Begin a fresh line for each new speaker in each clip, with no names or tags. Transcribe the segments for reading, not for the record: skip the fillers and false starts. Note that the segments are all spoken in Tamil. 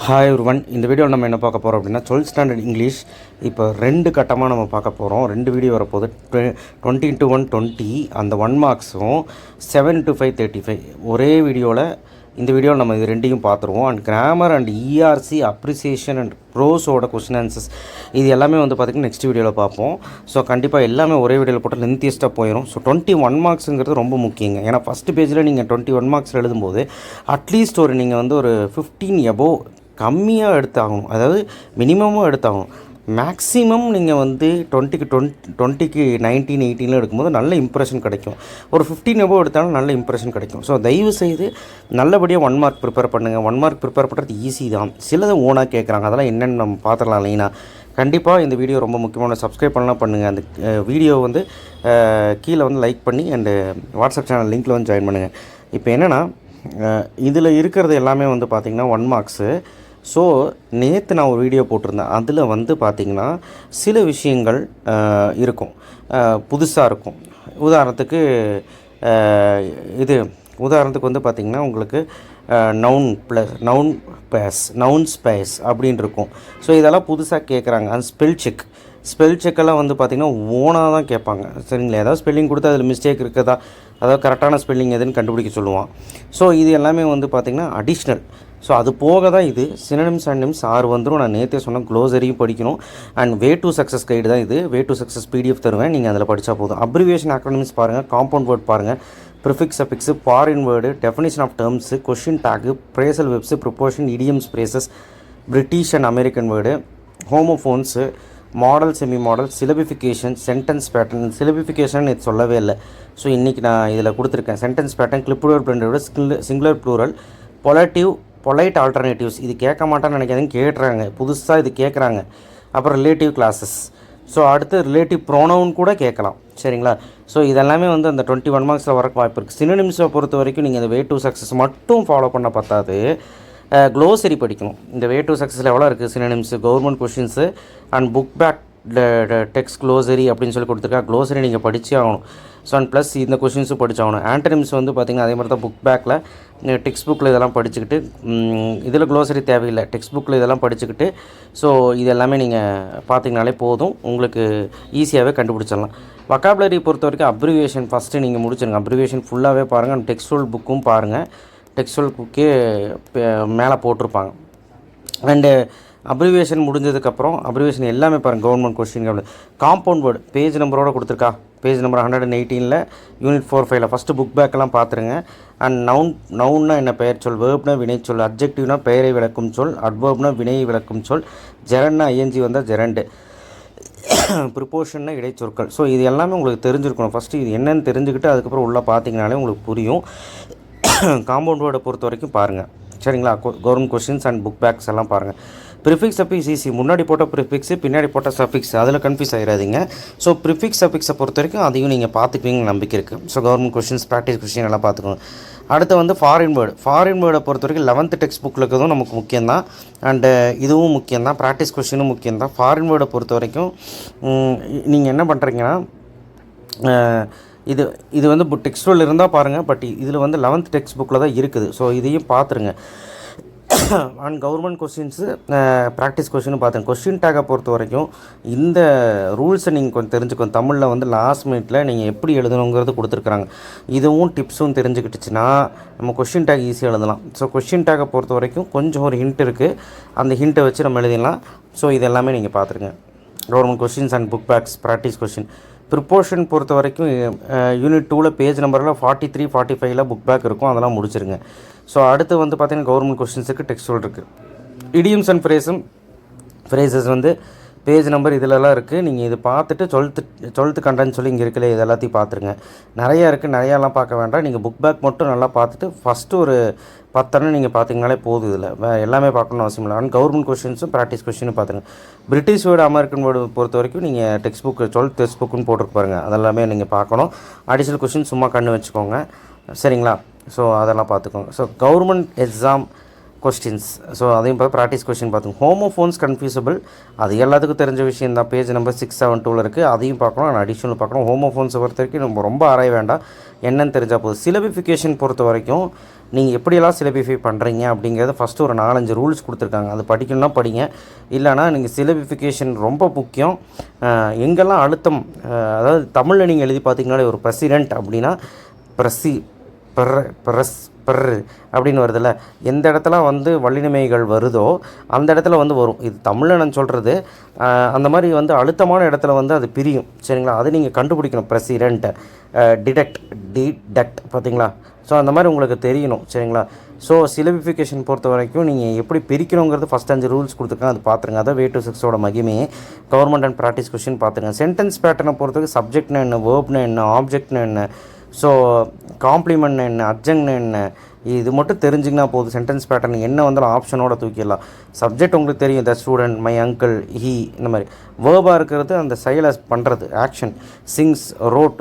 Hi everyone. இந்த வீடியோவில் நம்ம என்ன பார்க்க போகிறோம் அப்படின்னா 12th ஸ்டாண்டர்ட் இங்கிலீஷ் இப்போ 2 கட்டமாக நம்ம பார்க்க போகிறோம். 2 வீடியோ வரப்போகுது. 20:1 20 அந்த 1 மார்க்ஸும் 7:5 35 ஒரே வீடியோவில். இந்த வீடியோவில் நம்ம இது ரெண்டையும் பார்த்துருவோம். And grammar and RC appreciation and ப்ரோஸோட கொஸ்டின் ஆன்சர்ஸ் இது எல்லாமே வந்து பார்த்திங்கன்னா நெக்ஸ்ட் வீடியோவில் பார்ப்போம். ஸோ கண்டிப்பாக எல்லாமே ஒரே வீடியோவில் போட்டால் லென்த்தியஸ்ட்டாக போயிடும். ஸோ 21 மார்க்ஸுங்கிறது ரொம்ப முக்கியங்க. ஏன்னா ஃபஸ்ட்டு பேஜில் நீங்கள் 21 மார்க்ஸ் எழுதும்போது அட்லீஸ்ட் நீங்கள் வந்து ஒரு 15 எபோவ் கம்மியாக எடுத்தாகணும். அதாவது மினிமமும் எடுத்தாகணும். மேக்ஸிமம் நீங்கள் வந்து 20க்கு 19 18 எடுக்கும்போது நல்ல இம்ப்ரெஷன் கிடைக்கும். ஒரு 15 எபோவ் எடுத்தாலும் நல்ல இம்ப்ரெஷன் கிடைக்கும். ஸோ தயவுசெய்து நல்லபடியாக 1 மார்க் ப்ரிப்பேர் பண்ணுங்கள். 1 மார்க் ப்ரிப்பேர் பண்ணுறது ஈஸி தான். சிலதை ஓனாக கேட்குறாங்க. அதெல்லாம் என்னென்னு நம்ம பார்த்துடலாம் இல்லைனா. கண்டிப்பாக இந்த வீடியோ ரொம்ப முக்கியமான. சப்ஸ்கிரைப் பண்ணலாம் பண்ணுங்கள். அந்த வீடியோ வந்து கீழே வந்து லைக் பண்ணி அண்டு வாட்ஸ்அப் சேனல் லிங்க்கில் வந்து ஜாயின் பண்ணுங்கள். இப்போ என்னென்னா இதில் இருக்கிறது எல்லாமே வந்து பார்த்திங்கன்னா 1 மார்க்ஸு. ஸோ நேற்று நான் ஒரு வீடியோ போட்டிருந்தேன். அதில் வந்து பார்த்திங்கன்னா சில விஷயங்கள் இருக்கும், புதுசாக இருக்கும். உதாரணத்துக்கு வந்து பார்த்திங்கன்னா உங்களுக்கு நவுன் ஸ்பேஸ் அப்படின்னு இருக்கும். ஸோ இதெல்லாம் புதுசாக கேட்குறாங்க. அந்த ஸ்பெல் செக்கெல்லாம் வந்து பார்த்திங்கன்னா ஓனாக தான் கேட்பாங்க. சரிங்களா? ஏதாவது ஸ்பெல்லிங் கொடுத்து அதில் மிஸ்டேக் இருக்குதா, அதாவது கரெக்டான ஸ்பெல்லிங் எதுன்னு கண்டுபிடிக்க சொல்லுவான். ஸோ இது எல்லாமே வந்து பார்த்திங்கன்னா அடிஷ்னல். ஸோ அது போக தான் இது சினோனிம்ஸ் அண்ட் நிம்ஸ் 6 வந்துடும். நான் நேற்றே சொன்னேன் க்ளோசரியும் படிக்கணும். And way to success guide தான் இது. வே டு சக்ஸஸ் பிடிஎஃப் தருவேன், நீங்கள் அதில் படித்தா போதும். அப்ரிவியேஷன் அக்ரோனிம்ஸ் பாருங்கள், காம்பவுண்ட் வேர்ட் பாருங்கள், prefix affix, foreign word, definition of terms, question tag, phrasal verbs, preposition, idioms, phrases, British and American word, homophones, modal, semi modal, syllabification, sentence pattern. Syllabification இது சொல்லவே இல்லை. ஸோ இன்றைக்கி நான் இதில் கொடுத்துருக்கேன். சென்டென்ஸ் பேட்டர்ன், கிளிப்வேர்ட் பிளண்டோட சிங்குலர் ப்ளூரல், பொலைட் ஆல்டர்னேட்டிவ்ஸ். இது கேட்க மாட்டான்னு நினைக்காதீங்க, கேட்டுறாங்க. புதுசாக இது கேட்குறாங்க. அப்புறம் ரிலேட்டிவ் கிளாஸஸ். ஸோ அடுத்து ரிலேட்டிவ் ப்ரோனவுன் கூட கேட்கலாம். சரிங்களா? ஸோ இதெல்லாமே வந்து அந்த 21 மார்க்ஸில் வரக்கு வாய்ப்பு இருக்குது. சினோனிம்ஸை பொறுத்த வரைக்கும் நீங்கள் இந்த வே டு சக்ஸஸ் மட்டும் ஃபாலோ பண்ண பத்தாது, க்ளோசரி படிக்கணும். இந்த வே டு சக்ஸஸில் எவ்வளோ இருக்குது synonyms, government questions and book back text glossary அப்படின்னு சொல்லி கொடுத்துருக்கா. க்ளோசரி நீங்கள் படித்தே ஆகணும். ஸோ அண்ட் ப்ளஸ் இந்த கொஷின்ஸும் படித்தாகணும். ஆண்டனிம்ஸ் வந்து பார்த்திங்கன்னா அதே மாதிரி தான் புக் பேக்கில் டெக்ஸ்ட் புக்கில் இதெல்லாம் படிச்சுக்கிட்டு, இதில் க்ளோசரி தேவையில்லை, டெக்ஸ்ட் புக்கில் இதெல்லாம் படிச்சுக்கிட்டு ஸோ இது எல்லாமே நீங்கள் பார்த்திங்கனாலே போதும், உங்களுக்கு ஈஸியாகவே கண்டுபிடிச்சிடலாம். வொக்காபுலரி பொறுத்த வரைக்கும் அப்ரிவியேஷன் ஃபஸ்ட்டு நீங்கள் முடிச்சிருங்க. அப்ரிவியேஷன் ஃபுல்லாகவே பாருங்கள். அண்ட் டெக்ஸ்டுவல் புக்கும் பாருங்கள். டெக்ஸ்டுவல் புக்கே மேலே போட்டிருப்பாங்க. அண்டு அப்ரிவியேஷன் முடிஞ்சதுக்கப்புறம் அப்ரிவியேஷன் எல்லாமே பாருங்கள். Government question, compound word page நம்பரோடு கொடுத்துருக்கா. Page number 118 unit 4-5 first book பேக்கெல்லாம் பார்த்துருங்க. அண்ட் நவுன்னா என்ன, பெயர் சொல், வேர்ப்னா வினை சொல், அப்ஜெக்டிவ்னா பெயரை விளக்கும் சொல், அட்வர்ப்னா வினையை விளக்கும் சொல், ஜெரன்னா ஐஎன்ஜி வந்தால் ஜெரண்டு, ப்ரிப்போஷன்னா இடைச்சொற்கள். ஸோ இது எல்லாமே உங்களுக்கு தெரிஞ்சிருக்கணும். ஃபஸ்ட்டு இது என்னென்னு தெரிஞ்சுக்கிட்டு அதுக்கப்புறம் உள்ளே பார்த்தீங்கனாலே உங்களுக்கு புரியும். காம்பவுண்ட் வேர்டை பொறுத்த வரைக்கும் பாருங்கள். சரிங்களா? Government questions and book backs எல்லாம் பாருங்கள். Prefix suffix easy. முன்னாடி போட்ட ப்ரிஃபிக்ஸு, பின்னாடி போட்ட சஃபிக்ஸ், அதில் கன்ஃபியூஸ் ஆகிடாதீங்க. ஸோ ப்ரிஃபிக்ஸ் சஃபிக்ஸை பொறுத்த வரைக்கும் அதையும் நீங்கள் பார்த்துக்குவீங்க நம்பிக்கை இருக்குது. So government questions, practice question எல்லாம் பார்த்துக்கோங்க. அடுத்து வந்து ஃபாரின் வேர்டை பொறுத்த வரைக்கும் 11th டெக்ஸ்ட் புக்கில் இருக்கிறதும் நமக்கு முக்கியம்தான். அண்டு இதுவும் முக்கியம்தான். ப்ராக்டிஸ் கொஸ்டினும் முக்கியம்தான். ஃபாரின் வேர்டை பொறுத்த வரைக்கும் நீங்கள் என்ன பண்ணுறீங்கன்னா, இது வந்து டெக்ஸ்டுவல் இருந்தால் பாருங்கள். பட் இதில் வந்து 11th டெக்ஸ்ட் புக்கில் தான் இருக்குது. ஸோ இதையும் பார்த்துருங்க. And government questions, practice question பார்த்துங்க. கொஸ்டின் டேக்கை பொறுத்த வரைக்கும் இந்த ரூல்ஸை நீங்கள் கொஞ்சம் தெரிஞ்சுக்கணும். தமிழில் வந்து லாஸ்ட் மினிட்டில் நீங்கள் எப்படி எழுதணுங்கிறது கொடுத்துருக்குறாங்க. இதுவும் டிப்ஸும் தெரிஞ்சுக்கிட்டுச்சுன்னா நம்ம கொஸ்டின் டேக் ஈஸியாக எழுதலாம். ஸோ கொஸ்டின் டேக்கை பொறுத்த வரைக்கும் கொஞ்சம் ஒரு ஹிண்ட் இருக்குது. அந்த ஹிண்ட்டை வச்சு நம்ம எழுதிடலாம். ஸோ இது எல்லாமே நீங்கள் பார்த்துருங்க. Government questions and book backs, practice question. Preposition பொறுத்த வரைக்கும் யூனிட் 2 பேஜ் நம்பரில் 43 45 புக் பேக் இருக்கும். அதெல்லாம் முடிச்சிருங்க. ஸோ அடுத்து வந்து பார்த்திங்கன்னா கவர்மெண்ட் கொஸ்டின்ஸுக்கு டெக்ஸ்டுவல் இருக்குது. இடியம்ஸ் அண்ட் ஃப்ரேசஸ் வந்து பேஜ் நம்பர் இதிலலாம் இருக்குது. நீங்கள் இது பார்த்துட்டு 12th கண்டென்ட் சொல்லி இங்கே இருக்கல, இது எல்லாத்தையும் பார்த்துருங்க. நிறையா இருக்குது, நிறையாலாம் பார்க்க வேண்டாம். நீங்கள் புக் பேக் மட்டும் நல்லா பார்த்துட்டு ஃபஸ்ட்டு ஒரு 10 நீங்கள் பார்த்தீங்கனாலே போதும். இதில் எல்லாமே பார்க்கணும்னு அவசியம் இல்லை. ஆனால் கவர்மெண்ட் கொஸ்டின்ஸும் ப்ராக்டிஸ் கொஸ்டினும் பார்த்துங்க. பிரிட்டிஷ் வேர்டு, அமெரிக்கன் வேர்டு பொறுத்த வரைக்கும் நீங்கள் டெக்ஸ்ட் புக் 12th டெக்ஸ்ட் புக்குன்னு போட்டுருக்கு பாருங்கள். அதெல்லாமே நீங்கள் பார்க்கணும். அடிஷ்னல் கொஸ்டின் சும்மா கண்ணு வச்சுக்கோங்க. சரிங்களா? ஸோ அதெல்லாம் பார்த்துக்கோங்க. So government exam questions, so அதையும் பார்த்து ப்ராக்டிஸ் கொஸ்டின் பார்த்துங்க. ஹோமோஃபோன்ஸ் கன்ஃபியூசபிள், அது எல்லாத்துக்கும் தெரிஞ்ச விஷயம் தான். பேஜ் நம்பர் 672 இருக்குது. அதையும் பார்க்கணும். நான் அடிஷ்னல் பார்க்கணும். ஹோமோஃபோன்ஸை பொறுத்த வரைக்கும் ரொம்ப ஆராய வேண்டாம், என்னன்னு தெரிஞ்சால் போதும். சிலபிஃபிகேஷன் பொறுத்த வரைக்கும் நீங்கள் எப்படியெல்லாம் சிலபிஃபை பண்ணுறீங்க அப்படிங்கிறத ஃபஸ்ட்டு ஒரு 4-5 ரூல்ஸ் கொடுத்துருக்காங்க. அது படிக்கணும்னா படிங்க, இல்லைனா நீங்கள் சிலபிஃபிகேஷன் ரொம்ப முக்கியம். எங்கெல்லாம் அழுத்தம், அதாவது தமிழில் நீங்கள் எழுதி பார்த்தீங்கன்னாலே ஒரு பிரசிடென்ட் அப்படின்னா பிரசி பெர் அப்படின்னு வருதில்ல, எந்த இடத்துல வந்து வல்லினமைகள் வருதோ அந்த இடத்துல வந்து வரும். இது தமிழில் நான் சொல்கிறது. அந்த மாதிரி வந்து அழுத்தமான இடத்துல வந்து அது பிரியும். சரிங்களா, அது நீங்கள் கண்டுபிடிக்கணும். பிரசிடென்ட், டிடக்ட் பார்த்தீங்களா. ஸோ அந்த மாதிரி உங்களுக்கு தெரியணும். சரிங்களா. ஸோ சிலபிஃபிகேஷன் பொறுத்த வரைக்கும் நீங்கள் எப்படி பிரிக்கணுங்கிறது ஃபஸ்ட் 5 ரூல்ஸ் கொடுத்துருக்காங்க, அது பார்த்துருங்க. அதான் வே டு 6ஓட மகிமையே. கவர்மெண்ட் அண்ட் ப்ராக்டிஸ் கொஸ்டின் பார்த்துருங்க. சென்டென்ஸ் பேட்டர்னை பொறுத்தவரைக்கும் சப்ஜெக்ட்னா என்ன, வேர்ப்னா என்ன, ஆப்ஜெக்ட்னா என்ன, ஸோ காம்ப்ளிமெண்ட்னா என்ன, அட்ஜங்க்னா என்ன, இது மட்டும் தெரிஞ்சிங்கன்னா போதும். சென்டென்ஸ் பேட்டர்ன் என்ன வந்தாலும் ஆப்ஷனோட தூக்கிடலாம். சப்ஜெக்ட் உங்களுக்கு தெரியும், the student, my uncle, he, இந்த மாதிரி. வேர்பாக இருக்கிறது அந்த செயலை பண்ணுறது, action. Sings, rode,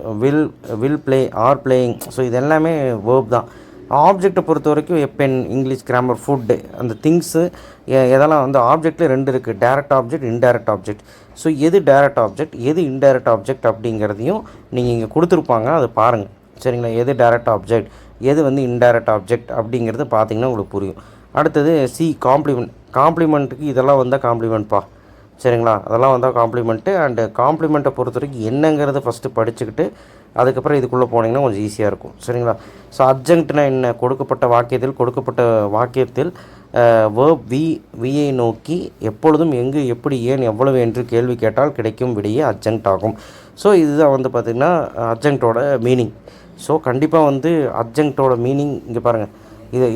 will play, are playing. So இது எல்லாமே வேர்ப் தான். ஆப்ஜெக்டை பொறுத்த வரைக்கும் பென், இங்கிலீஷ் கிராமர், ஃபுட்டு, அந்த திங்ஸு இதெல்லாம் வந்து ஆப்ஜெக்டில் 2 இருக்குது, direct object, indirect object. So எது டேரக்ட் ஆப்ஜெக்ட், எது இன்டைரக்ட் ஆப்ஜெக்ட் அப்படிங்கிறதையும் நீங்கள் இங்கே கொடுத்துருப்பாங்க, அதை பாருங்கள். சரிங்களா, எது டேரக்ட் ஆப்ஜெக்ட், எது வந்து இன்டைரக்ட் ஆப்ஜெக்ட் அப்படிங்கிறது பார்த்தீங்கன்னா உங்களுக்கு புரியும். அடுத்தது காம்ப்ளிமெண்ட்டுக்கு இதெல்லாம் வந்தால் காம்ப்ளிமெண்ட்ப்பா. சரிங்களா, அதெல்லாம் வந்தால் காம்ப்ளிமெண்ட்டு. அண்டு காம்ப்ளிமெண்ட்டை பொறுத்த வரைக்கும் என்னங்கிறத ஃபஸ்ட்டு படிச்சுக்கிட்டு அதுக்கப்புறம் இதுக்குள்ளே போனீங்கன்னா கொஞ்சம் ஈஸியாக இருக்கும். சரிங்களா. ஸோ அட்ஜங்க்ட்னா என்ன, கொடுக்கப்பட்ட வாக்கியத்தில் வேர்ப் வியை நோக்கி எப்பொழுதும் எங்கு, எப்படி, ஏன், எவ்வளவு என்று கேள்வி கேட்டால் கிடைக்கும் விடையே அட்ஜங்க்ட் ஆகும். ஸோ இதுதான் வந்து பார்த்திங்கன்னா அட்ஜங்க்டோட மீனிங். ஸோ கண்டிப்பாக வந்து அட்ஜங்க்டோட மீனிங் இங்கே பாருங்கள்,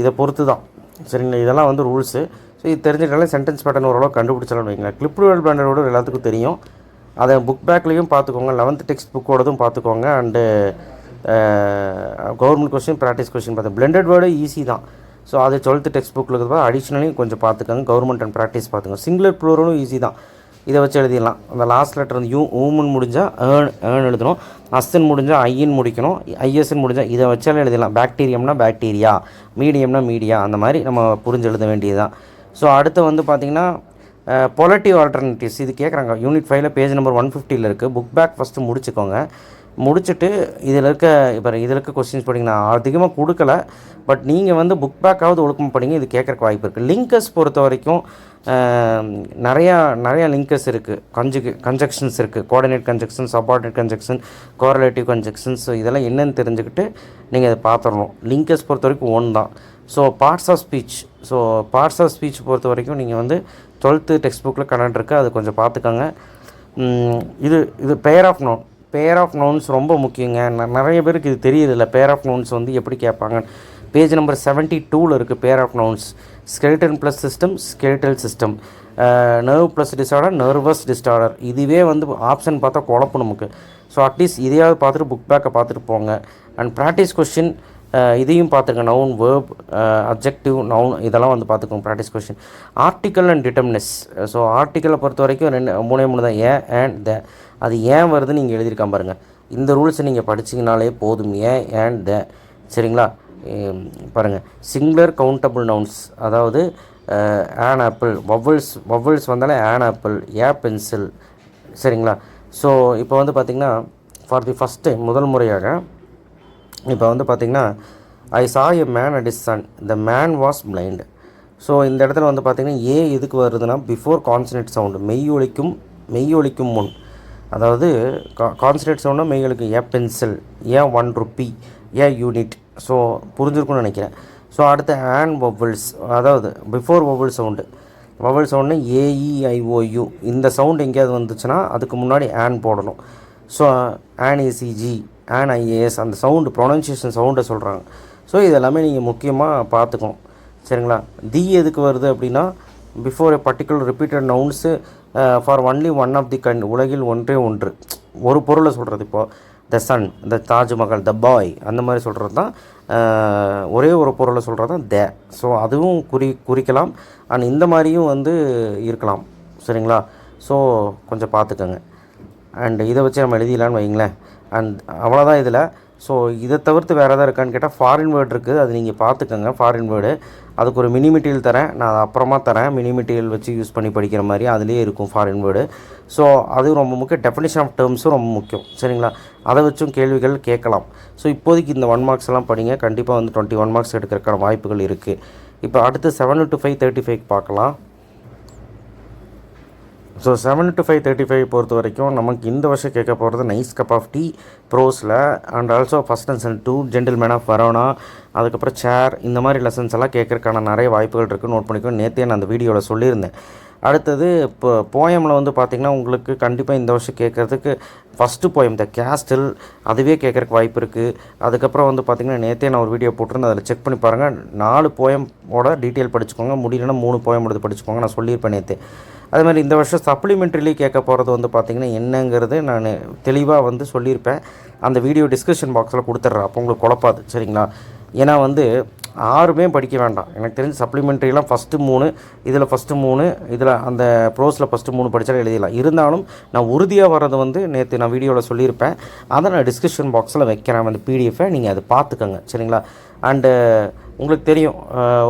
இதை பொறுத்து தான். சரிங்களா, இதெல்லாம் வந்து ரூல்ஸு. ஸோ இது தெரிஞ்சுட்டாலே சென்டென்ஸ் பேட்டர்ன் ஓரளவு கண்டுபிடிச்சாலும் வைங்களேன். கிளிப்டு பிளாண்டரோட எல்லாத்துக்கும் தெரியும். அதை புக் பேக்லேயும் பார்த்துக்கோங்க, 11th டெக்ஸ்ட் புக்கோடதும் பார்த்துக்கோங்க. And government question, practice question பார்த்து பிளெண்டட் வேர்டு ஈஸி தான். ஸோ அது 12th டெக்ஸ்ட் புக்கில் இருக்கிறது அடிஷ்னலையும் கொஞ்சம் பார்த்துக்கோங்க. கவர்மெண்ட் அண்ட் ப்ராக்டிஸ் பார்த்துக்கோங்க. சிங்குலர் ப்ளூரலும் ஈஸி தான், இதை வச்சு எழுதிடலாம். அந்த லாஸ்ட் லெட்டர் வந்து ஊமன் முடிஞ்சால் ஏர்ன் எழுதணும், அஸ்ன்னு முடிஞ்சால் ஐன்னு முடிக்கணும், ஐஎஸ்ன்னு முடிஞ்சால் இதை வச்சாலும் எழுதிடலாம். பாக்டீரியம்னா பாக்டீரியா, மீடியம்னா மீடியா, அந்த மாதிரி நம்ம புரிஞ்சு எழுத வேண்டியது தான். ஸோ அடுத்து வந்து பார்த்திங்கன்னா பொலட்டிவ் ஆல்டர்னேட்டிவ்ஸ் இது கேட்குறாங்க. யூனிட் 5 பேஜ் நம்பர் 150 இருக்குது. புக் பேக் ஃபஸ்ட்டு முடிச்சுக்கோங்க. முடிச்சுட்டு இதில் இருக்க கொஸ்டின்ஸ் படிங்கன்னா அதிகமாக கொடுக்கல, பட் நீங்கள் வந்து புக் பேக்காவது ஒழுக்கமாக படிங்க. இது கேட்குறக்கு வாய்ப்பு இருக்குது. லிங்கர்ஸ் பொறுத்த வரைக்கும் நிறையா லிங்கர்ஸ் இருக்குது, கன்ஜெக்ஷன்ஸ் இருக்குது. Coordinate conjunction, subordinate conjunction, correlative conjunctions, இதெல்லாம் என்னென்னு தெரிஞ்சுக்கிட்டு நீங்கள் அதை பார்த்துடணும். லிங்கர்ஸ் பொறுத்த வரைக்கும் 1 தான். ஸோ பார்ட்ஸ் ஆஃப் ஸ்பீச் பொறுத்த வரைக்கும் நீங்கள் வந்து 12th டெக்ஸ்ட் புக்கில் கனெக்ட் இருக்குது, அது கொஞ்சம் பார்த்துக்கோங்க. இது பெயர் ஆஃப் நவுன்ஸ் ரொம்ப முக்கியங்க. நிறைய பேருக்கு இது தெரியதில்லை. பெயர் ஆஃப் நவுன்ஸ் வந்து எப்படி கேட்பாங்க. பேஜ் நம்பர் 72 இருக்குது pair of nouns. Skeleton plus system, skeletal system, nerve plus disorder, nervous disorder. இதுவே வந்து ஆப்ஷன் பார்த்தா குழப்பம் நமக்கு. ஸோ அட்லீஸ்ட் இதையாவது பார்த்துட்டு புக் பேக்கை பார்த்துட்டு போங்க. அண்ட் ப்ராக்டிஸ் கொஸ்டின் இதையும் பார்த்துங்க. நவுன், வேர்ப், அப்ஜெக்டிவ், நவுன், இதெல்லாம் வந்து பார்த்துக்கோங்க practice question. Article and determiners. So ஆர்டிக்கலை பொறுத்த வரைக்கும் 3 தான், ஏன் அண்ட் த. அது ஏன் வருதுன்னு நீங்கள் எழுதியிருக்காம பாருங்கள். இந்த ரூல்ஸை நீங்கள் படிச்சிங்கனாலே போதும், ஏன் அண்ட் த. சரிங்களா, பாருங்கள். சிங்குலர் கவுண்டபிள் நவுன்ஸ், அதாவது ஆன் ஆப்பிள், வவ்வல்ஸ் வந்தாலே ஆன் ஆப்பிள், ஏ பென்சில். சரிங்களா. ஸோ இப்போ வந்து பார்த்திங்கன்னா ஃபார் தி ஃபஸ்ட் டைம், முதல் முறையாக இப்போ வந்து பார்த்திங்கன்னா I saw a man at his son, the man was blind. So இந்த இடத்துல வந்து பார்த்திங்கன்னா ஏ எதுக்கு வருதுன்னா பிஃபோர் கான்சனேட் சவுண்டு, மெய்யொலிக்கும் முன். அதாவது கான்சனேட் சவுண்டாக மெய்யொலிக்கும். A pencil, a 1 rupee, a unit. So புரிஞ்சிருக்குன்னு நினைக்கிறேன். ஸோ அடுத்து ஆன் வவ்வல்ஸ், அதாவது பிஃபோர் வவ்வல் சவுண்டு ஏஇஐஓயு. இந்த சவுண்டு எங்கேயாவது வந்துச்சுன்னா அதுக்கு முன்னாடி ஆன் போடணும். So an A C G, an IAS, அந்த சவுண்டு ப்ரொனன்சியேஷன் சவுண்டை சொல்கிறாங்க. ஸோ இதெல்லாமே நீங்கள் முக்கியமாக பார்த்துக்கணும். சரிங்களா. தி எதுக்கு வருது அப்படின்னா before a particular repeated nouns for only one of the உலகில் ஒன்றே ஒன்று, ஒரு பொருளை சொல்கிறது. இப்போது த சன், த தாஜ்மஹால், த பாய், அந்த மாதிரி சொல்கிறது தான். ஒரே ஒரு பொருளை சொல்கிறது தான் த. ஸோ அதுவும் குறிக்கலாம். அண்ட் இந்த மாதிரியும் வந்து இருக்கலாம். சரிங்களா. ஸோ கொஞ்சம் பார்த்துக்கோங்க. அண்ட் இதை வச்சு நம்ம எழுதிடலான்னு வைங்களேன். அண்ட் அவ்வளோதான் இதில். ஸோ இதை தவிர்த்து வேறு எதாவது இருக்கான்னு கேட்டால் ஃபாரின் வேர்டு இருக்குது, அது நீங்கள் பார்த்துக்கோங்க. ஃபாரின் வேர்டு அதுக்கு ஒரு மினி மெட்டீரியல் தரேன், நான் அதை அப்புறமா தரேன். மினி மெட்டீரியல் வச்சு யூஸ் பண்ணி படிக்கிற மாதிரி அதுலேயே இருக்கும் ஃபாரின் வேர்டு. ஸோ அது ரொம்ப முக்கியம். டெஃபினிஷன் ஆஃப் டேர்ம்ஸும் ரொம்ப முக்கியம், சரிங்களா? அதை வச்சும் கேள்விகள் கேட்கலாம். ஸோ இப்போதைக்கு இந்த 1 மார்க்ஸ் எல்லாம் படிங்க, கண்டிப்பாக வந்து 21 மார்க்ஸ் எடுக்கிறதுக்கான வாய்ப்புகள் இருக்குது. இப்போ அடுத்து 7 to 5 35 பார்க்கலாம். ஸோ 7 to 5 35 பொறுத்த வரைக்கும் நமக்கு இந்த வருஷம் கேட்க போகிறது நைஸ் கப் ஆஃப் டீ ப்ரோஸில், and also first and second 2 gentleman of Verona, அதுக்கப்புறம் சேர், இந்த மாதிரி லெசன்ஸ் எல்லாம் கேட்கறதுக்கான நிறைய வாய்ப்புகள் இருக்குது. நோட் பண்ணிக்கணும். நேற்றே நான் அந்த வீடியோவில் சொல்லியிருந்தேன். அடுத்தது இப்போ போயமில் வந்து பார்த்திங்கன்னா உங்களுக்கு கண்டிப்பாக இந்த வருஷம் கேட்குறதுக்கு ஃபஸ்ட்டு போயம் த கேஸ்டில், அதுவே கேட்குறக்கு வாய்ப்பு இருக்குது. அதுக்கப்புறம் வந்து பார்த்திங்கன்னா நேற்றே நான் ஒரு வீடியோ போட்டிருந்தேன், அதில் செக் பண்ணி பாருங்கள். 4 போயமோட டீட்டெயில் படிச்சுக்கோங்க, முடியலன்னா 3 போயமோட படிச்சுக்கோங்க. நான் சொல்லியிருப்பேன் நேற்று. அதே மாதிரி இந்த வருஷம் சப்ளிமெண்ட்ரிலி கேட்க போகிறது வந்து பார்த்திங்கன்னா என்னங்கிறது நான் தெளிவாக வந்து சொல்லியிருப்பேன். அந்த வீடியோ டிஸ்கிரிப்ஷன் பாக்ஸில் கொடுத்துட்றேன், அப்போ உங்களுக்கு குழப்பாது, சரிங்களா? ஏன்னா வந்து 6மே படிக்க வேண்டாம். எனக்கு தெரிஞ்சு சப்ளிமெண்ட்ரிலாம் ஃபஸ்ட்டு 3, இதில் ஃபஸ்ட்டு 3, இதில் அந்த ப்ரோஸில் ஃபஸ்ட்டு 3 படித்தாலும் எழுதிடலாம். இருந்தாலும் நான் உறுதியாக வர்றது வந்து நேற்று நான் வீடியோவில் சொல்லியிருப்பேன், அதை நான் டிஸ்கிரிப்ஷன் பாக்ஸில் வைக்கிறேன் அந்த பிடிஎஃபை, நீங்கள் அதை பார்த்துக்கோங்க, சரிங்களா? அண்டு உங்களுக்கு தெரியும்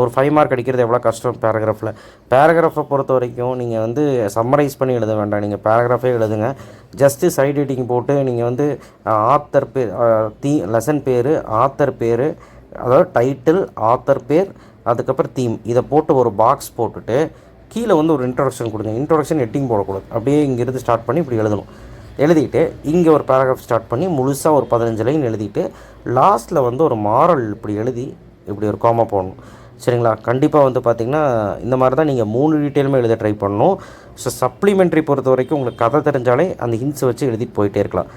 ஒரு 5 மார்க் அடிக்கிறது எவ்வளோ கஷ்டம் பேராகிராஃபில். பேராகிராஃபை பொறுத்த வரைக்கும் நீங்கள் வந்து சம்மரைஸ் பண்ணி எழுத வேண்டாம், நீங்கள் பேராகிராஃபே எழுதுங்க. ஜஸ்ட்டு சைட் எடிட்டிங் போட்டு நீங்கள் வந்து ஆத்தர் பேர், லெசன் பேர், ஆத்தர் பேர், அதாவது டைட்டில், ஆத்தர் பேர், அதுக்கப்புறம் தீம், இதை போட்டு ஒரு பாக்ஸ் போட்டுட்டு கீழே வந்து ஒரு இன்ட்ரோடக்ஷன் கொடுங்க. இன்ட்ரோடக்ஷன் ஹெட்டிங் போடக்கூடாது, அப்படியே இங்கேருந்து ஸ்டார்ட் பண்ணி இப்படி எழுதணும். எழுதிட்டு இங்கே ஒரு பேராகிராஃப் ஸ்டார்ட் பண்ணி முழுசாக ஒரு 15 லைன் எழுதிட்டு லாஸ்ட்டில் வந்து ஒரு மாரல் இப்படி எழுதி இப்படி ஒரு காமா போடணும், சரிங்களா? கண்டிப்பாக வந்து பார்த்திங்கன்னா இந்த மாதிரி தான் நீங்கள் 3 டீட்டெயிலுமே எழுத ட்ரை பண்ணணும். ஸோ சப்ளிமெண்ட்ரி பொறுத்த வரைக்கும் உங்களுக்கு கதை தெரிஞ்சாலே அந்த ஹிண்ட்ஸை வச்சு எழுதிட்டு போயிட்டே இருக்கலாம்.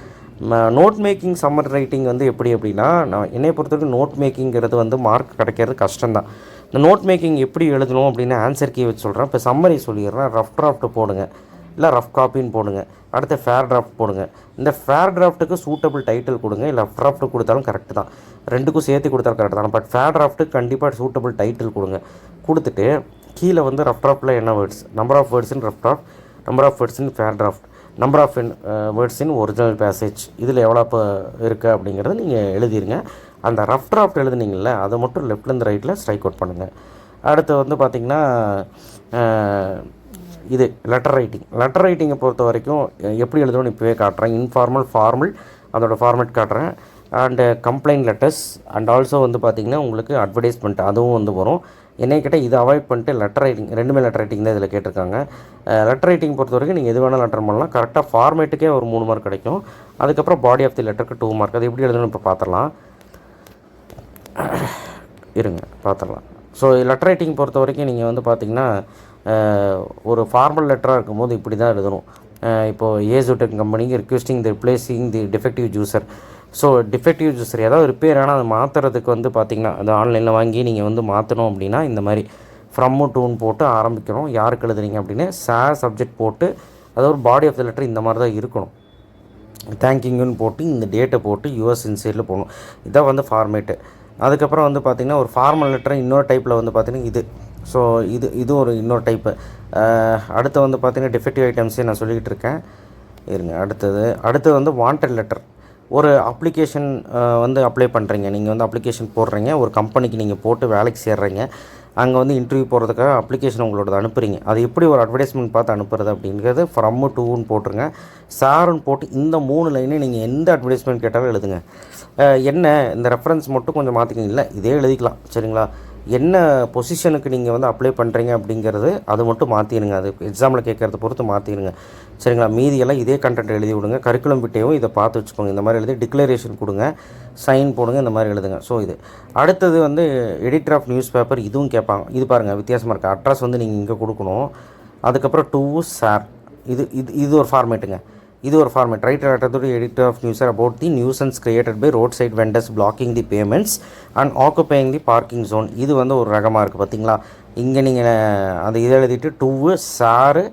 நோட் மேக்கிங், சம்மர் ரைட்டிங் வந்து எப்படி அப்படின்னா, நான் என்னை பொறுத்த வரைக்கும் நோட் மேக்கிங்கிறது வந்து மார்க் கிடைக்கிறது கஷ்டம்தான். இந்த நோட் மேக்கிங் எப்படி எழுதணும் அப்படின்னு ஆன்சர் கீ வச்சு சொல்கிறேன். இப்போ சம்மரி சொல்லிடுறேன். ரஃப் டிராஃப்ட் போடுங்க, இல்லை ரஃப் காப்பின்னு போடுங்க. அடுத்து ஃபேர் டிராஃப்ட் போடுங்க. இந்த ஃபேர் டிராஃப்ட்டுக்கு சூட்டபிள் டைட்டில் கொடுங்க, இல்லை ரஃப் டிராஃப்ட் கொடுத்தாலும் கரெக்டு தான், ரெண்டுக்கும் சேர்த்து கொடுத்தாலும் கரெக்டு தான். பட் ஃபேர் டிராஃப்ட்டுக்கு கண்டிப்பாக சூட்டபிள் டைட்டில் கொடுங்க. கொடுத்துட்டு கீழே வந்து ரஃப் டிராஃப்ட்டில் என்ன words, number of words in rough draft, number of words in fair draft, number of words in original passage, இதில் எவ்வளோ இப்போ இருக்குது அப்படிங்கிறத நீங்கள் எழுதிருங்க. அந்த ரஃப் டிராஃப்ட் எழுதுனீங்கள அதை மட்டும் லெஃப்ட்லேருந்து ரைட்டில் ஸ்ட்ரைக் அவுட் பண்ணுங்கள். அடுத்து வந்து பார்த்திங்கன்னா இது லெட்டர் ரைட்டிங். லெட்டர் ரைட்டிங்கை பொறுத்த வரைக்கும் எப்படி எழுதணும்னு இப்போவே காட்டுறேன். இன்ஃபார்மல், ஃபார்மல், அதோட ஃபார்மேட் காட்டுறேன். And complaint letters, and also வந்து பார்த்திங்கன்னா உங்களுக்கு அட்வர்டைஸ்மெண்ட் அதுவும் வந்து வரும். என்னை கேட்டால் இதை அவாய்ட் பண்ணிட்டு லெட்டர் ரைட்டிங், ரெண்டுமே லெட்டர் ரைட்டிங் தான் இதில் கேட்டிருக்காங்க. லெட்டர் ரைட்டிங் பொறுத்த வரைக்கும் நீங்கள் எது வேணாலும் லெட்டர் பண்ணலாம். கரெக்டாக ஃபார்மேட்டுக்கே ஒரு 3 மார்க் கிடைக்கும். அதுக்கப்புறம் பாடி ஆஃப் தி லெட்டருக்கு 2 மார்க். அது எப்படி எழுதணும் இப்போ பார்த்துடலாம், இருங்க பார்த்துடலாம். ஸோ லெட்டர் ரைட்டிங் பொறுத்த வரைக்கும் நீங்கள் வந்து பார்த்திங்கன்னா ஒரு ஃபார்மல் லெட்டராக இருக்கும்போது இப்படி தான் எழுதணும். இப்போது ஏசோடெக் கம்பெனிக்கு requesting the replacing the defective juicer. So defective juicer ஏதாவது ரிப்பேர் ஆனால் அதை மாற்றுறதுக்கு வந்து பார்த்திங்கன்னா அது ஆன்லைனில் வாங்கி நீங்கள் வந்து மாற்றணும் அப்படின்னா இந்த மாதிரி ஃப்ரம்மு டூன்னு போட்டு ஆரம்பிக்கிறோம். யாருக்கு எழுதுறீங்க அப்படின்னு சப்ஜெக்ட் போட்டு அதாவது ஒரு பாடி ஆஃப் த லெட்டர் இந்த மாதிரி தான் இருக்கணும். தேங்க்யூன்னு போட்டு இந்த டேட்டை போட்டு யுஎஸ் இன்சைடில் போகணும். இதுதான் வந்து ஃபார்மேட்டு. அதுக்கப்புறம் வந்து பார்த்திங்கன்னா ஒரு ஃபார்மல் லெட்டர் இன்னொரு டைப்பில் வந்து பார்த்திங்கன்னா இது. ஸோ இது ஒரு இன்னொரு டைப்பு. அடுத்து வந்து பார்த்திங்கன்னா டிஃபெக்டிவ் ஐட்டம்ஸே நான் சொல்லிக்கிட்டு இருக்கேன், இருங்க. அடுத்தது வந்து வாண்டட் லெட்டர். ஒரு அப்ளிகேஷன் வந்து அப்ளை பண்ணுறீங்க, நீங்கள் வந்து அப்ளிகேஷன் போடுறீங்க, ஒரு கம்பெனிக்கு நீங்கள் போட்டு வேலைக்கு சேர்றீங்க, அங்கே வந்து இன்டர்வியூ போகிறதுக்காக அப்ளிகேஷன் உங்களோட அனுப்புகிறீங்க. அது எப்படி ஒரு அட்வர்டைஸ்மெண்ட் பார்த்து அனுப்புறது அப்படிங்கிறது ஃப்ரம் டூன்னு போட்டுருங்க, சாருன்னு போட்டு இந்த 3 லைனே நீங்கள் எந்த அட்வர்டைஸ்மெண்ட் கேட்டாலும் எழுதுங்க. என்ன இந்த ரெஃபரன்ஸ் மட்டும் கொஞ்சம் மாற்றிக்கிங்க, இல்லை இதே எழுதிக்கலாம், சரிங்களா? என்ன பொசிஷனுக்கு நீங்கள் வந்து அப்ளை பண்ணுறீங்க அப்படிங்கிறது அது மட்டும் மாற்றிடுங்க. அது எக்ஸாமில் கேட்குறத பொறுத்து மாற்றிடுங்க, சரிங்களா? மீதியெல்லாம் இதே கண்டென்ட் எழுதி விடுங்க. கரிக்குலம் விட்டையும் இதை பார்த்து வச்சுக்கோங்க. இந்த மாதிரி எழுதி டிக்ளரேஷன் கொடுங்க, சைன் போடுங்க, இந்த மாதிரி எழுதுங்க. ஸோ இது அடுத்தது வந்து எடிட்டர் ஆஃப் நியூஸ் பேப்பர், இதுவும் கேட்பாங்க. இது பாருங்கள் வித்தியாசமாக இருக்குது. அட்ரஸ் வந்து நீங்கள் இங்கே கொடுக்கணும். அதுக்கப்புறம் டு சார், இது ஒரு ஃபார்மேட்டுங்க. இது ஒரு format. Writer at editor of news about the nuisance created by road side vendors blocking the pavements and occupying the parking zone. இது வந்து ஒரு ரகமாக இருக்குது பார்த்தீங்களா? இங்கே நீங்கள் அந்த இதை எழுதிட்டு டு சாரு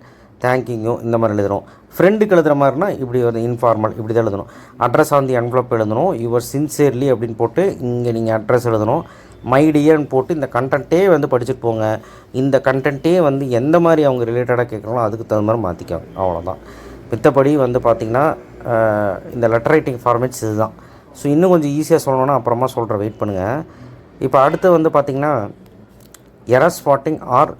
தேங்க்யூ இந்த மாதிரி எழுதணும். ஃப்ரெண்டுக்கு எழுதுகிற மாதிரினா இப்படி ஒரு இன்ஃபார்மல் இப்படி தான் எழுதணும். அட்ரஸ் ஆன் தி என்வலப் எழுதணும். யுவர் சின்சியர்லி அப்படின்னு போட்டு இங்கே நீங்கள் அட்ரஸ் எழுதணும். மை டியர்னு போட்டு இந்த கண்டென்ட்டே வந்து படிச்சுட்டு போங்க. இந்த கண்டென்ட்டே வந்து எந்த மாதிரி அவங்க ரிலேட்டடாக கேட்குறாங்களோ அதுக்கு தகுந்த மாதிரி மாற்றிக்காங்க, அவ்வளோதான். மித்தபடி வந்து பார்த்திங்கன்னா இந்த லெட்டர் ரைட்டிங் ஃபார்மேட்ஸ் இதுதான். ஸோ இன்னும் கொஞ்சம் ஈஸியாக சொல்லணுன்னா அப்புறமா சொல்கிறேன், வெயிட் பண்ணுங்கள். இப்போ அடுத்து வந்து பார்த்திங்கன்னா எரர் ஸ்பாட்டிங் ஆர்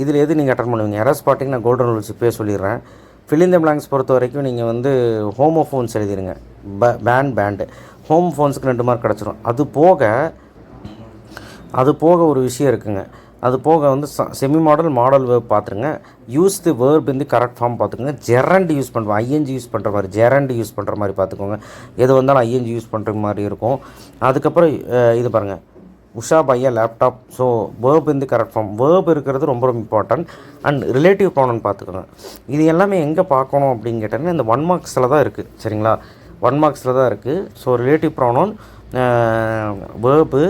இதில் எது நீங்கள் அட்டன் பண்ணுவீங்க? எரர் ஸ்பாட்டிங் நான் கோல்டன் ரூல்ஸ் இப்போயே சொல்லிடுறேன். ஃபில் இன் த பிளாங்க்ஸ் பொறுத்த வரைக்கும் நீங்கள் வந்து ஹோமோஃபோன்ஸ் எழுதிடுங்க. பேண்டு ஹோமோஃபோன்ஸுக்கு 2 மார்க் கிடச்சிரும். அது போக ஒரு விஷயம் இருக்குங்க. அது போக வந்து செமி மாடல் மாடல் வேர்ப் பார்த்துருங்க. யூஸ் தி வேர்ப் இந்த கரெக்ட் ஃபார்ம் பார்த்துக்கோங்க. ஜெரண்ட் யூஸ் பண்ணுறோம், ஐஎன்ஜி யூஸ் பண்ணுற மாதிரி, ஜெரண்ட் யூஸ் பண்ணுற மாதிரி பார்த்துக்கோங்க. எது வந்தாலும் ஐஎன்ஜி யூஸ் பண்ணுற மாதிரி இருக்கும். அதுக்கப்புறம் இது பாருங்கள், உஷா பையா லேப்டாப். ஸோ வேர்ப் இந்த கரெக்ட் ஃபார்ம், வேர்ப் இருக்கிறது ரொம்ப ரொம்ப இம்பார்ட்டன்ட். அண்ட் ரிலேட்டிவ் ப்ரோனவுன் பார்த்துக்கோங்க. இது எல்லாமே எங்கே பார்க்கணும் அப்படின்னு கேட்டாங்கன்னா இந்த 1 மார்க்ஸில் தான் இருக்குது. சரிங்களா, 1 மார்க்ஸில் தான் இருக்குது. ஸோ ரிலேட்டிவ் ப்ரோனவுன், வேர்பு,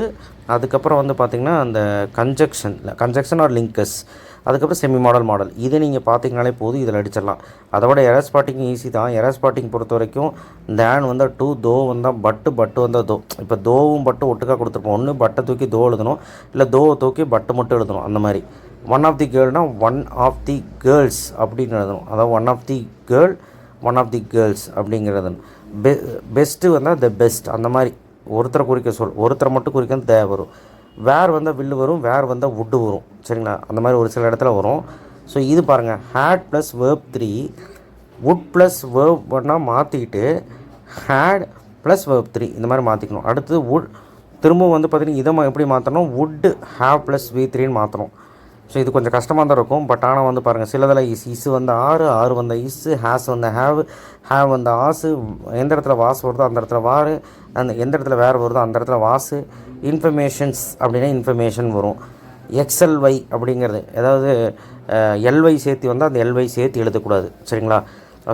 அதுக்கப்புறம் வந்து பார்த்திங்கன்னா அந்த கன்ஜக்ஷன் ஆர் லிங்கஸ், அதுக்கப்புறம் செமி மாடல் இதை நீங்கள் பார்த்தீங்கனாலே போதும், இதில் அடிச்சிடலாம். அதை விட எரர் ஸ்பாட்டிங் ஈஸி தான். எரர் ஸ்பாட்டிங் பொறுத்த வரைக்கும் தேன் வந்தால் டூ, தோ வந்தால் பட்டு வந்தால் தோ. இப்போ தோவும் பட்டு ஒட்டுக்காக கொடுத்துருப்போம். ஒன்று பட்டை தூக்கி தோ எழுதணும், இல்லை தோவை தூக்கி பட்டு மட்டும் எழுதணும். அந்த மாதிரி ஒன் ஆஃப் தி கேர்ள்னால் ஒன் ஆஃப் தி கேர்ள்ஸ் அப்படின்னு எழுதணும். அதாவது one of the girl, one of the girls அப்படிங்கிறது. பெஸ்ட்டு வந்தால் த பெஸ்ட். அந்த மாதிரி ஒருத்தரை குறிக்க ஒருத்தரை மட்டும் குறிக்க தே வரும். வேர் வந்தால் வில்லு வரும், வேர் வந்தால் வுட்டு வரும். சரிங்களா, அந்த மாதிரி ஒரு சில இடத்துல வரும். ஸோ இது பாருங்கள், had plus verb 3, would plus verb 1 மாற்றிக்கிட்டு ஹேட் ப்ளஸ் வேர்ப் 3 இந்த மாதிரி மாற்றிக்கணும். அடுத்து வுட் திரும்பவும் வந்து பார்த்திங்கன்னா இதை எப்படி மாற்றணும், வுட் ஹேவ் ப்ளஸ் V3ன்னு மாற்றணும். ஸோ இது கொஞ்சம் கஷ்டமாக தான் இருக்கும். பட் ஆனால் வந்து பாருங்கள், சிலதில் இஸ் வந்து ஆறு வந்த இஸ்ஸு, ஹேஸ் வந்த ஹேவ் வந்த ஆசு, எந்த இடத்துல வாஸ் வருதோ அந்த இடத்துல வாரு, அந்த எந்த இடத்துல வேறு வருதோ அந்த இடத்துல வாசு. இன்ஃபர்மேஷன்ஸ் அப்படின்னா இன்ஃபர்மேஷன் வரும். XLY அப்படிங்கிறது, அதாவது LY சேர்த்து வந்தால் அந்த LY சேர்த்து எழுதக்கூடாது. சரிங்களா,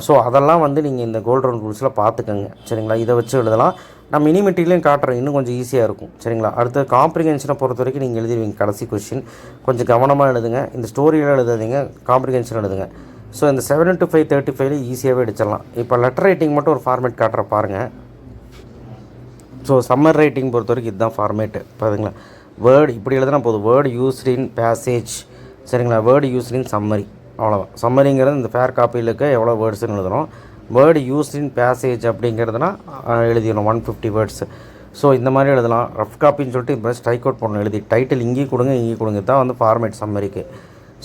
ஸோ அதெல்லாம் வந்து நீங்கள் இந்த கோல்டன் ரூல்ஸில் பார்த்துக்கோங்க. சரிங்களா, இதை வச்சு எழுதலாம். நான் மினி மெட்டீரியலையும் காட்டுறேன், இன்னும் கொஞ்சம் ஈஸியாக இருக்கும். சரிங்களா, அடுத்து காம்ப்ரிஹென்ஷனை பொறுத்த வரைக்கும் நீங்கள் எழுதிடுவீங்க. கடைசி கொஸ்டின் கொஞ்சம் கவனமாக எழுதுங்க. இந்த ஸ்டோரியில் எழுதாதீங்க, காம்ப்ரிஹென்ஷன் எழுதுங்க. ஸோ இந்த 7 to 5 35 ஈஸியாகவே அடிச்சிடலாம். இப்போ லெட்டர் ரைட்டிங் மட்டும் ஒரு ஃபார்மேட் காட்டுற பாருங்கள். ஸோ சம்மர் ரைட்டிங் பொறுத்த வரைக்கும் இதுதான் ஃபார்மேட்டு. பாருங்களா, வேர்டு இப்படி எழுதுனா போதும். Word used in passage. சரிங்களா, வேர்டு யூஸ்ட் இன் சம்மரி, அவ்வளோதான். சம்மரிங்கிறது இந்த ஃபேர் காப்பியில் இருக்க எவ்வளோ வேர்ட்ஸ்ன்னு எழுதணும். வேர்டு யூஸ்ட் இன் பேசேஜ் அப்படிங்கிறதுனா எழுதிடணும் 150 வேர்ட்ஸு. ஸோ இந்த மாதிரி எழுதலாம். ரஃப் காப்பின்னு சொல்லிட்டு இப்போ ஸ்ட்ரைக் அவுட் பண்ணணும். எழுதி டைட்டில் இங்கேயும் கொடுங்க தான் வந்து ஃபார்மேட் சம்மரிக்கு.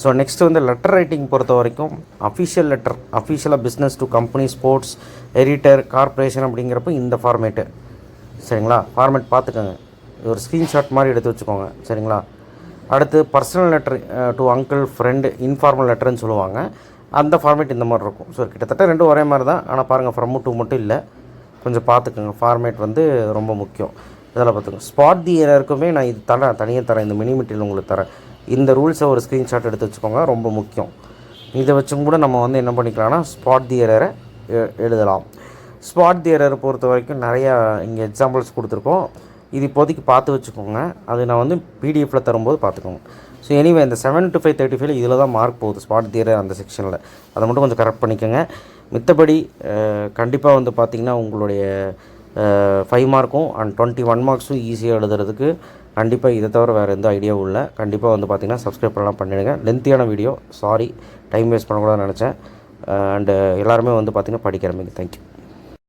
ஸோ நெக்ஸ்ட்டு வந்து லெட்டர் ரைட்டிங் பொறுத்த வரைக்கும் அஃபிஷியல் லெட்டர், அஃபிஷியலாக business to company, sports, editor, corporation அப்படிங்கிறப்ப இந்த ஃபார்மேட்டு. சரிங்களா, ஃபார்மேட் பார்த்துக்கோங்க, ஒரு ஸ்க்ரீன்ஷாட் மாதிரி எடுத்து வச்சுக்கோங்க. சரிங்களா, அடுத்து personal letter to uncle, friend, informal லெட்டர்னு சொல்லுவாங்க. அந்த ஃபார்மேட் இந்த மாதிரி இருக்கும். ஸோ கிட்டத்தட்ட ரெண்டும் ஒரே மாதிரி தான். ஆனால் பாருங்கள், ஃப்ரம் டு மட்டும் இல்லை, கொஞ்சம் பார்த்துக்கோங்க. ஃபார்மேட் வந்து ரொம்ப முக்கியம். இதெல்லாம் பார்த்துக்கோங்க. ஸ்பாட் தி எரருக்குமே நான் இது தனியாக தரேன், இந்த மினி மெட்டீரியல் உங்களுக்கு தரேன். இந்த ரூல்ஸை ஒரு ஸ்க்ரீன்ஷாட் எடுத்து வச்சுக்கோங்க, ரொம்ப முக்கியம். இதை வச்சும் கூட நம்ம வந்து என்ன பண்ணிக்கலாம்னா ஸ்பாட் தி எரரை எழுதலாம். ஸ்பாட் தி எரரை பொறுத்த வரைக்கும் நிறையா இங்கே எக்ஸாம்பிள்ஸ் கொடுத்துருக்கோம். இது இப்போதைக்கு பார்த்து வச்சுக்கோங்க. அது நான் வந்து பிடிஎஃப்பில் தரும்போது பார்த்துக்கோங்க. ஸோ எனிவே இந்த 7 to 5 35 இதில் தான் மார்க் போகுது, ஸ்பாட் தி எரர் அந்த செக்ஷனில். அதை மட்டும் கொஞ்சம் கரெக்ட் பண்ணிக்கோங்க. மித்தபடி கண்டிப்பாக வந்து பார்த்திங்கன்னா உங்களுடைய 5 மார்க்கும் அண்ட் 21 மார்க்ஸும் ஈஸியாக எழுதுறதுக்கு கண்டிப்பாக இதை தவிர வேறு எந்த ஐடியாவும் இல்லை. கண்டிப்பாக வந்து பார்த்திங்கன்னா சப்ஸ்கிரைப் பண்ணலாம், பண்ணிடுங்க. லென்த்தியான வீடியோ, சாரி டைம் வேஸ்ட் பண்ணக்கூடாதுன்னு நினச்சேன். அண்டு எல்லாருமே வந்து பார்த்திங்கன்னா படிக்க ஆரம்பிங்க. தேங்க்யூ.